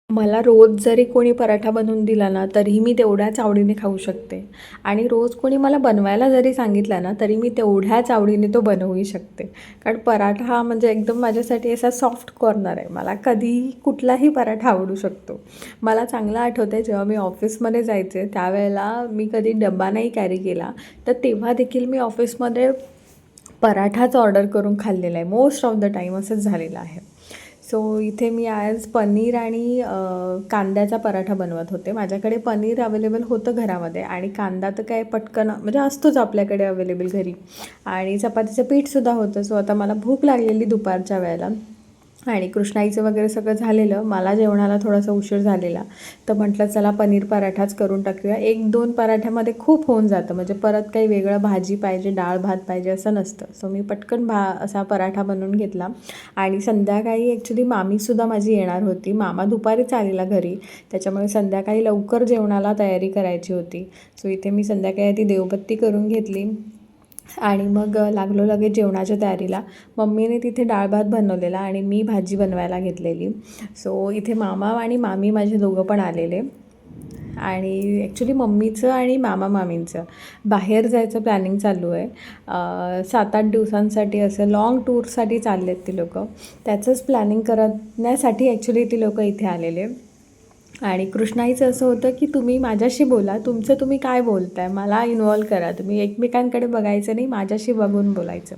मला रोज जरी कोणी पराठा बनवून दिला ना तरीही मी तेवढ्याच आवडीने खाऊ शकते आणि रोज कोणी मला बनवायला जरी सांगितला ना तरी मी तेवढ्याच आवडीने तो बनवूही शकते. कारण पराठा हा म्हणजे एकदम माझ्यासाठी असा सॉफ्ट कॉर्नर आहे. मला कधीही कुठलाही पराठा आवडू शकतो. मला चांगलं आठवतं आहे जेव्हा मी ऑफिसमध्ये जायचे त्यावेळेला मी कधी डबा नाही कॅरी केला तर तेव्हा देखील मी ऑफिसमध्ये पराठाच ऑर्डर करून खाल्लेला आहे. मोस्ट ऑफ द टाईम असंच झालेलं आहे. सो इथे मी आज पनीर आणि कांद्याचा पराठा बनवत होते. माझ्याकडे पनीर अवेलेबल होतं घरामध्ये आणि कांदा तर काय पटकन म्हणजे असतोच आपल्याकडे अवेलेबल घरी आणि चपातीचं पीठसुद्धा होतं. सो आता मला भूक लागलेली दुपारच्या वेळेला आणि कृष्णाईचं वगैरे सगळं झालेलं. मला जेवणाला थोडासा उशीर झालेला तर म्हटलं चला पनीर पराठाच करून टाकूया. 1-2 पराठ्यामध्ये खूप होऊन जातं. म्हणजे परत काही वेगळं भाजी पाहिजे, डाळ भात पाहिजे असं नसतं. सो मी पटकन असा पराठा बनवून घेतला आणि संध्याकाळी ॲक्च्युली मामीसुद्धा माझी येणार होती. मामा दुपारीच आलेला घरी, त्याच्यामुळे संध्याकाळी लवकर जेवणाला तयारी करायची होती. सो इथे मी संध्याकाळी ती देवबत्ती करून घेतली आणि मग लागलो लगेच जेवणाच्या तयारीला. मम्मीने तिथे डाळ भात बनवलेला आणि मी भाजी बनवायला घेतलेली. सो इथे मामा आणि मामी माझे दोघं पण आलेले आणि ॲक्च्युली मम्मीचं आणि मामींचं बाहेर जायचं प्लॅनिंग चालू आहे. 7-8 दिवसांसाठी असं लाँग टूरसाठी चालले आहेत ती लोकं. त्याचंच प्लॅनिंग करण्यासाठी ॲक्च्युली ती लोकं इथे आलेले. आणि कृष्णाईचं असं होतं की तुम्ही माझ्याशी बोला, तुमचं तुम्ही काय बोलताय मला इन्व्हॉल्व करा, तुम्ही एकमेकांकडे बघायचं नाही, माझ्याशी बघून बोलायचं.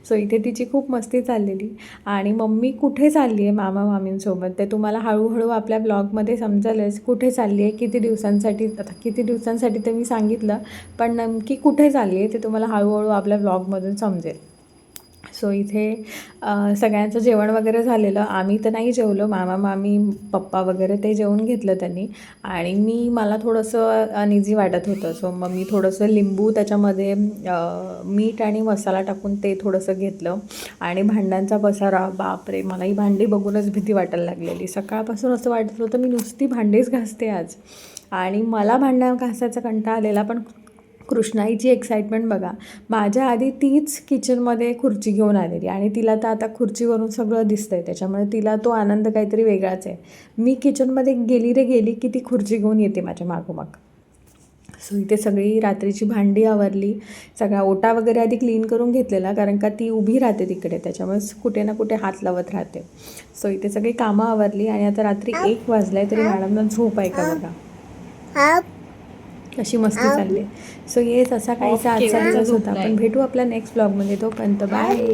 सो इथे तिची खूप मस्ती चाललेली आणि मम्मी कुठे चालली आहे मामींसोबत ते तुम्हाला हळूहळू आपल्या ब्लॉगमध्ये समजेलच. कुठे चालली आहे, किती दिवसांसाठी ते मी सांगितलं, पण नेमकी कुठे चालली आहे ते तुम्हाला हळूहळू आपल्या ब्लॉगमधून समजेल. सो इथे सगळ्यांचं जेवण वगैरे झालेलं. आम्ही तर नाही जेवलो, मामी पप्पा वगैरे ते जेवून घेतलं त्यांनी आणि मला थोडंसं अनइझी वाटत होतं. सो मग मी थोडंसं लिंबू त्याच्यामध्ये मीठ आणि मसाला टाकून ते थोडंसं घेतलं आणि भांड्यांचा पसारा बापरे, मला ही भांडी बघूनच भीती वाटायला लागलेली. सकाळपासून असं वाटत होतं मी नुसती भांडीच घासते आज आणि मला भांड्या घासायचा कंटाळा आलेला. पण कृष्णाईची एक्साइटमेंट बघा, माझ्या आधी तीच किचनमध्ये खुर्ची घेऊन आलेली आणि तिला तर आता खुर्चीवरून सगळं दिसतं आहे, त्याच्यामुळे तिला तो आनंद काहीतरी वेगळाच आहे. मी किचनमध्ये गेली की ती खुर्ची घेऊन येते माझ्या मागोमाग. सो इथे सगळी रात्रीची भांडी आवरली, सगळा ओटा वगैरे आधी क्लीन करून घेतलेला, कारण का ती उभी राहते तिकडे, त्याच्यामुळे कुठे ना कुठे हात लावत राहते. सो इथे सगळी कामं आवरली आणि आता रात्री 1 वाजला आहे तरी मॅडमना झोप आहे का बघा, अशी मस्ती चालली आहे. सो येस, असा काहीसा आजचा दिवस होता. आपण भेटू आपल्या नेक्स्ट ब्लॉगमध्ये. तोपर्यंत बाय.